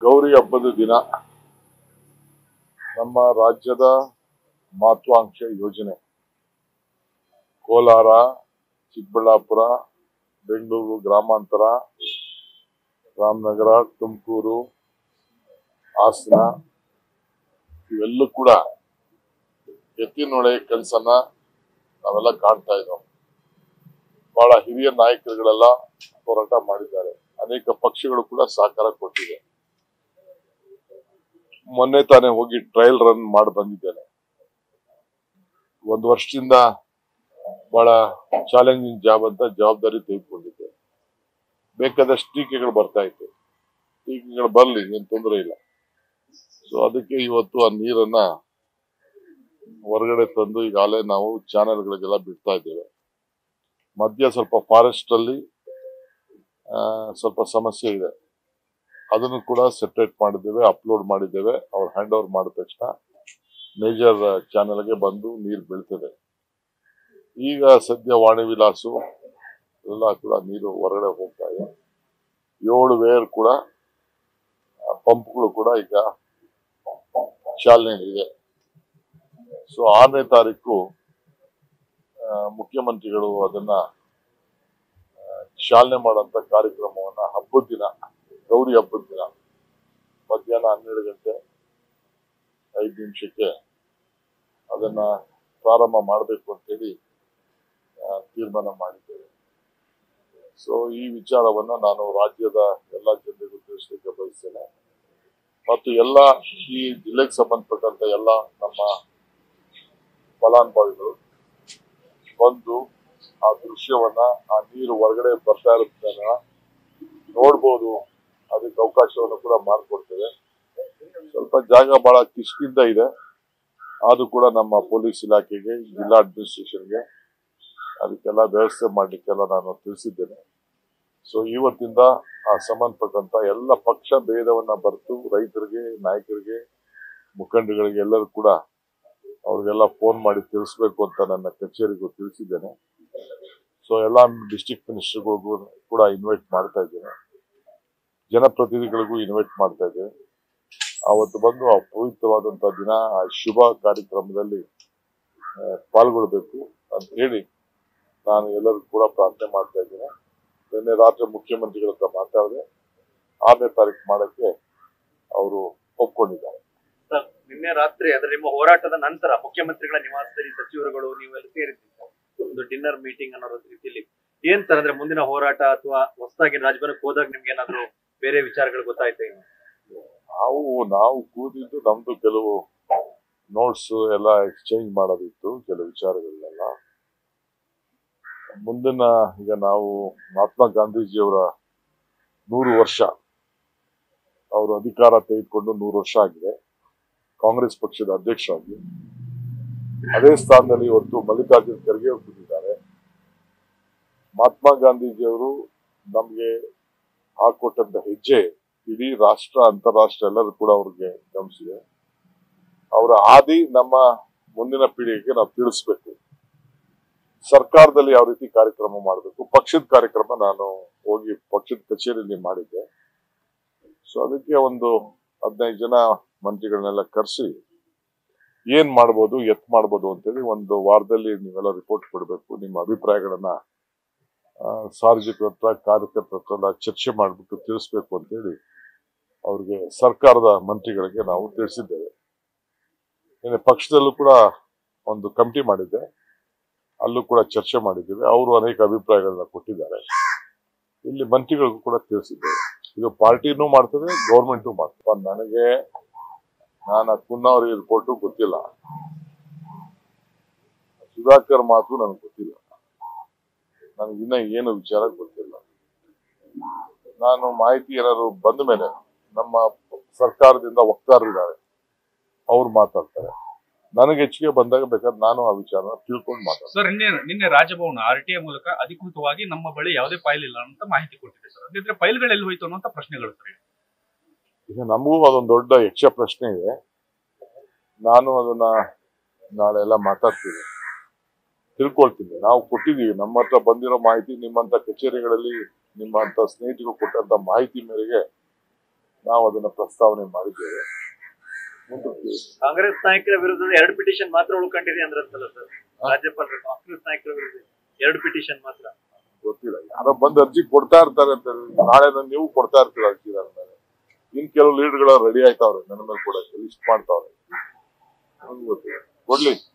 ಗೌರಿ ಹಬ್ಬದ ದಿನ ನಮ್ಮ ರಾಜ್ಯದ ಮಹತ್ವಾಕಾಂಕ್ಷೆ ಯೋಜನೆ ಕೋಲಾರ, ಚಿಕ್ಕಬಳ್ಳಾಪುರ, ಬೆಂಗಳೂರು ಗ್ರಾಮಾಂತರ, ರಾಮನಗರ, ತುಮಕೂರು, ಹಾಸನ ಇವೆಲ್ಲೂ ಕೂಡ ಎತ್ತಿನೊಳೆ ಕನಸನ್ನ ನಾವೆಲ್ಲ ಕಾಣ್ತಾ ಇದ್ದೋ. ಬಹಳ ಹಿರಿಯ ನಾಯಕರುಗಳೆಲ್ಲ ಹೋರಾಟ ಮಾಡಿದ್ದಾರೆ. ಅನೇಕ ಪಕ್ಷಗಳು ಕೂಡ ಸಹಕಾರ ಕೊಟ್ಟಿದೆ. ಮೊನ್ನೆ ತಾನೇ ಹೋಗಿ ಟ್ರಯಲ್ ರನ್ ಮಾಡಿ ಬಂದಿದ್ದೇನೆ. ಒಂದು ವರ್ಷದಿಂದ ಬಹಳ ಚಾಲೆಂಜಿಂಗ್ ಜಾಬ್ ಅಂತ ಜವಾಬ್ದಾರಿ ತೆಗೆದುಕೊಂಡಿದ್ದೆ. ಬೇಕಾದಷ್ಟು ಟೀಕೆಗಳು ಬರ್ತಾ ಇತ್ತು. ಟೀಕೆಗಳು ಬರ್ಲಿ, ಏನ್ ತೊಂದರೆ ಇಲ್ಲ. ಸೊ ಅದಕ್ಕೆ ಇವತ್ತು ಆ ನೀರನ್ನ ಹೊರಗಡೆ ತಂದು ಈಗಾಗಲೇ ನಾವು ಚಾನೆಲ್ಗಳಿಗೆಲ್ಲ ಬಿಡ್ತಾ ಇದ್ದೇವೆ. ಮಧ್ಯ ಸ್ವಲ್ಪ ಫಾರೆಸ್ಟ್ ಅಲ್ಲಿ ಸ್ವಲ್ಪ ಸಮಸ್ಯೆ ಇದೆ. ಅದನ್ನು ಕೂಡ ಸೆಪರೇಟ್ ಮಾಡಿದ್ದೇವೆ, ಅಪ್ಲೋಡ್ ಮಾಡಿದ್ದೇವೆ. ಅವ್ರು ಹ್ಯಾಂಡ್ ಓವರ್ ಮಾಡಿದ ತಕ್ಷಣ ಮೇಜರ್ ಚಾನೆಲ್ಗೆ ಬಂದು ನೀರು ಬೀಳ್ತದೆ. ಈಗ ಸದ್ಯ ವಾಣಿ ವಿಲಾಸು ಎಲ್ಲ ಕೂಡ ನೀರು ಹೊರಗಡೆ ಹೋಗ್ತಾ ಇದೆ. 7 ವೇರ್ ಕೂಡ ಪಂಪ್ಗಳು ಕೂಡ ಈಗ ಚಾಲನೆ ಇದೆ. ಸೊ 6ನೇ ತಾರೀಕು ಮುಖ್ಯಮಂತ್ರಿಗಳು ಅದನ್ನ ಚಾಲನೆ ಮಾಡುವಂತ ಕಾರ್ಯಕ್ರಮವನ್ನ ಹಬ್ಬದ ದಿನ, ಗೌರಿ ಹಬ್ಬದ ದಿನ ಮಧ್ಯಾಹ್ನ 12 ಗಂಟೆ 5 ನಿಮಿಷಕ್ಕೆ ಅದನ್ನ ಪ್ರಾರಂಭ ಮಾಡಬೇಕು ಅಂತೇಳಿ ತೀರ್ಮಾನ ಮಾಡಿದ್ದೇವೆ. ಸೊ ಈ ವಿಚಾರವನ್ನ ನಾನು ರಾಜ್ಯದ ಎಲ್ಲ ಜನರಿಗೂ ತಿಳಿಸಲಿಕ್ಕೆ ಬಯಸ್ತೇನೆ. ಮತ್ತು ಎಲ್ಲ ಈ ಜಿಲ್ಲೆಗೆ ಸಂಬಂಧಪಟ್ಟಂತ ಎಲ್ಲ ನಮ್ಮ ಫಲಾನುಭವಿಗಳು ಬಂದು ಆ ದೃಶ್ಯವನ್ನ, ಆ ನೀರು ಹೊರಗಡೆ ಬರ್ತಾ ಇರೋದನ್ನ ನೋಡ್ಬೋದು. ಅದಕ್ಕೆ ಅವಕಾಶವನ್ನು ಕೂಡ ಮಾಡಿಕೊಡ್ತೇವೆ. ಸ್ವಲ್ಪ ಜಾಗ ಬಹಳ ಕಿಷ್ಕಿಂದ ಇದೆ. ಅದು ಕೂಡ ನಮ್ಮ ಪೊಲೀಸ್ ಇಲಾಖೆಗೆ, ಜಿಲ್ಲಾ ಅಡ್ಮಿನಿಸ್ಟ್ರೇಷನ್ಗೆ ಅದಕ್ಕೆಲ್ಲ ವ್ಯವಸ್ಥೆ ಮಾಡ್ಲಿಕ್ಕೆಲ್ಲ ನಾನು ತಿಳಿಸಿದ್ದೇನೆ. ಸೊ ಇವತ್ತಿಂದ ಆ ಸಂಬಂಧಪಟ್ಟಂತ ಎಲ್ಲ ಪಕ್ಷ ಭೇದವನ್ನ ಬರೆದು ರೈತರಿಗೆ, ನಾಯಕರಿಗೆ, ಮುಖಂಡಗಳಿಗೆ ಎಲ್ಲರೂ ಕೂಡ ಅವ್ರಿಗೆಲ್ಲ ಫೋನ್ ಮಾಡಿ ತಿಳಿಸ್ಬೇಕು ಅಂತ ನನ್ನ ಕಚೇರಿಗೂ ತಿಳಿಸಿದ್ದೇನೆ. ಸೊ ಎಲ್ಲ ಡಿಸ್ಟ್ರಿಕ್ಟ್ ಮಿನಿಸ್ಟರ್ಗಳಿಗೂ ಕೂಡ ಇನ್ವೈಟ್ ಮಾಡ್ತಾ ಇದ್ದೇನೆ. ಜನಪ್ರತಿನಿಧಿಗಳಿಗೂ ಇನ್ವೈಟ್ ಮಾಡ್ತಾ ಇದ್ದೇವೆ. ಅವತ್ತು ಬಂದು ಆ ಪವಿತ್ರವಾದಂತಹ ದಿನ, ಆ ಶುಭ ಕಾರ್ಯಕ್ರಮದಲ್ಲಿ ಪಾಲ್ಗೊಳ್ಬೇಕು ಅಂತ ಹೇಳಿ ನಾನು ಎಲ್ಲರಿಗೂ ಕೂಡ ಪ್ರಾರ್ಥನೆ ಮಾಡ್ತಾ ಇದ್ದೇನೆ. ನಿನ್ನೆ ರಾತ್ರಿ ಮುಖ್ಯಮಂತ್ರಿಗಳ ಹತ್ರ ಮಾತಾಡಿದೆ. 6ನೇ ತಾರೀಕು ಮಾಡಕ್ಕೆ ಅವರು ಒಪ್ಕೊಂಡಿದ್ದಾರೆ. ನಿನ್ನೆ ರಾತ್ರಿ ಅಂದ್ರೆ ನಿಮ್ಮ ಹೋರಾಟದ ನಂತರ ಮುಖ್ಯಮಂತ್ರಿಗಳ ನಿವಾಸದಲ್ಲಿ ಸಚಿವರುಗಳು ನೀವೆಲ್ಲ ಸೇರಿದ್ದೀರಿ, ಒಂದು ಡಿನ್ನರ್ ಮೀಟಿಂಗ್ ಅನ್ನೋ ರೀತಿಯಲ್ಲಿ ಏನ್ ಸರ್, ಅಂದ್ರೆ ಮುಂದಿನ ಹೋರಾಟ ಅಥವಾ ಹೊಸದಾಗಿ ರಾಜಭವನಕ್ಕೆ ಹೋದಾಗ ನಿಮ್ಗೆ ಏನಾದ್ರು ಬೇರೆ ವಿಚಾರಗಳು ಗೊತ್ತಾಯ್ತಾ? ನಾವು ಕೂದಿದ್ದು ನಮ್ದು ಕೆಲವು ನೋಟ್ಸ್ ಎಲ್ಲ ಎಕ್ಸ್ಚೇಂಜ್ ಮಾಡೋದಿತ್ತು, ಕೆಲವು ವಿಚಾರಗಳನ್ನೆಲ್ಲ. ಮುಂದಿನ ಈಗ ನಾವು ಮಹಾತ್ಮ ಗಾಂಧೀಜಿಯವರ 100 ವರ್ಷ, ಅವರು ಅಧಿಕಾರ ತೆಗೆದುಕೊಂಡು 100 ವರ್ಷ ಆಗಿದೆ. ಕಾಂಗ್ರೆಸ್ ಪಕ್ಷದ ಅಧ್ಯಕ್ಷರಾಗಿ ಅದೇ ಸ್ಥಾನದಲ್ಲಿ ಇವತ್ತು ಮಲ್ಲಿಕಾರ್ಜುನ್ ಖರ್ಗೆ ಅವರು ಕೂತಿದ್ದಾರೆ. ಮಹಾತ್ಮ ಗಾಂಧೀಜಿಯವರು ನಮ್ಗೆ ಹಾಕೊಟ್ಟಂತ ಹೆಜ್ಜೆ ಇಡೀ ರಾಷ್ಟ್ರ, ಅಂತಾರಾಷ್ಟ್ರ ಎಲ್ಲರೂ ಕೂಡ ಅವ್ರಿಗೆ ಗಮನಿಸಿದೆ. ಅವರ ಹಾದಿ ನಮ್ಮ ಮುಂದಿನ ಪೀಳಿಗೆಗೆ ನಾವು ತಿಳಿಸ್ಬೇಕು. ಸರ್ಕಾರದಲ್ಲಿ ಯಾವ ರೀತಿ ಕಾರ್ಯಕ್ರಮ ಮಾಡಬೇಕು, ಪಕ್ಷದ ಕಾರ್ಯಕ್ರಮ ನಾನು ಹೋಗಿ ಪಕ್ಷದ ಕಚೇರಿಯಲ್ಲಿ ಮಾಡಿದ್ದೆ. ಸೊ ಅದಕ್ಕೆ ಒಂದು 15 ಜನ ಮಂತ್ರಿಗಳನ್ನೆಲ್ಲ ಕರೆಸಿ ಏನ್ ಮಾಡ್ಬೋದು, ಎತ್ ಮಾಡ್ಬೋದು ಅಂತೇಳಿ ಒಂದು ವಾರದಲ್ಲಿ ನೀವೆಲ್ಲ ರಿಪೋರ್ಟ್ ಕೊಡಬೇಕು. ನಿಮ್ಮ ಅಭಿಪ್ರಾಯಗಳನ್ನ ಸಾರ್ವಜನಿಕರ ಹತ್ರ, ಕಾರ್ಯಕರ್ತರ ಹತ್ರ ಚರ್ಚೆ ಮಾಡ್ಬಿಟ್ಟು ತಿಳಿಸ್ಬೇಕು ಅಂತೇಳಿ ಅವ್ರಿಗೆ, ಸರ್ಕಾರದ ಮಂತ್ರಿಗಳಿಗೆ ನಾವು ತಿಳಿಸಿದ್ದೇವೆ. ಇನ್ನು ಪಕ್ಷದಲ್ಲೂ ಕೂಡ ಒಂದು ಕಮಿಟಿ ಮಾಡಿದ್ದೆ, ಅಲ್ಲೂ ಕೂಡ ಚರ್ಚೆ ಮಾಡಿದ್ದೇವೆ. ಅವರು ಅನೇಕ ಅಭಿಪ್ರಾಯಗಳನ್ನ ಕೊಟ್ಟಿದ್ದಾರೆ. ಇಲ್ಲಿ ಮಂತ್ರಿಗಳಿಗೂ ಕೂಡ ತಿಳಿಸಿದ್ದೇವೆ. ಇದು ಪಾರ್ಟಿನೂ ಮಾಡ್ತದೆ, ಗೌರ್ಮೆಂಟು ಮಾಡ್ತದೆ. ನನಗೆ ನಾನು ಕುನ್ನವರಿ ರಿಪೋರ್ಟು ಗೊತ್ತಿಲ್ಲ, ಸುಧಾಕರ್ ಮಾತು ನನಗೆ ಗೊತ್ತಿಲ್ಲ, ನನಗಿನ್ನ ಏನು ವಿಚಾರ ಗೊತ್ತಿಲ್ಲ. ನಾನು ಮಾಹಿತಿ ಏನಾದ್ರು ಬಂದ ಮೇಲೆ ನಮ್ಮ ಸರ್ಕಾರದಿಂದ ವಕ್ತಾರರಿದ್ದಾರೆ, ಅವ್ರು ಮಾತಾಡ್ತಾರೆ. ನನಗೆ ಹೆಚ್ಚಿಗೆ ಬಂದಾಗ ಬೇಕಾದ್ರೆ ನಾನು ಆ ವಿಚಾರ ತಿಳ್ಕೊಂಡು ಮಾತಾಡ್ತೀನಿ. ಸರ್, ನಿನ್ನೆ ರಾಜಭವನ RTI ಮೂಲಕ ಅಧಿಕೃತವಾಗಿ ನಮ್ಮ ಬಳಿ ಯಾವುದೇ ಫೈಲ್ ಇಲ್ಲ ಅಂತ ಮಾಹಿತಿ ಕೊಟ್ಟಿದೆ ಸರ್. ಹಾಗಿದ್ರೆ ಫೈಲ್ಗಳು ಎಲ್ಲಿ ಹೋಯ್ತು ಅನ್ನೋ ಪ್ರಶ್ನೆಗಳು ಸರ್. ಈಗ ನಮಗೂ ಅದೊಂದು ದೊಡ್ಡ ಯಕ್ಷ ಪ್ರಶ್ನೆ ಇದೆ. ನಾನು ಅದನ್ನ ನಾಳೆ ಎಲ್ಲ ಮಾತಾಡ್ತೀನಿ, ತಿಳ್ಕೊಳ್ತೀನಿ. ನಾವು ಕೊಟ್ಟಿದ್ದೀವಿ, ನಮ್ಮ ಹತ್ರ ಬಂದಿರೋ ಮಾಹಿತಿ, ನಿಮ್ಮಂತ ಕಚೇರಿಗಳಲ್ಲಿ ನಿಮ್ಮಂತ ಸ್ನೇಹಿತರು ಕೊಟ್ಟಂತ ಮಾಹಿತಿ ಮೇರೆಗೆ ನಾವು ಅದನ್ನ ಪ್ರಸ್ತಾವನೆ ಮಾಡಿದ್ದೇವೆ. ಮುಂದಕ್ಕೆ ಕಾಂಗ್ರೆಸ್ ನಾಯಕರ ವಿರುದ್ಧದ 2 ಪಿಟಿಷನ್ ಮಾತ್ರ ಉಳ್ಕೊಂಡಿದೆ ಅಂದ್ರಂತಲ್ಲ ಸರ್ ರಾಜ್ಯಪಾಲರು. ಕಾಂಗ್ರೆಸ್ ನಾಯಕರ ವಿರುದ್ಧ 2 ಪಿಟಿಷನ್ ಮಾತ್ರ. ಗೊತ್ತಿಲ್ಲ, ಯಾರೋ ಬಂದು ಅರ್ಜಿ ಕೊಡ್ತಾ ಇರ್ತಾರೆ ಅಂತ. ನಾಳೆ ನೀವು ಕೊಡ್ತಾ ಇರ್ತೀರ ಅರ್ಜಿ ನನ್ನ ಮೇಲೆ. ಇನ್ ಕೆಲವು ಲೀಡರ್ಗಳ ರೆಡಿ ಆಯ್ತಾವ್ರೆ ನನ್ನ ಮೇಲೆ ಕೊಡಕ್ಕೆ, ಲಿಸ್ಟ್ ಮಾಡ್ತಾವ್ರೆ. ಗೊತ್ತಿಲ್ಲ, ಕೊಡ್ಲಿ.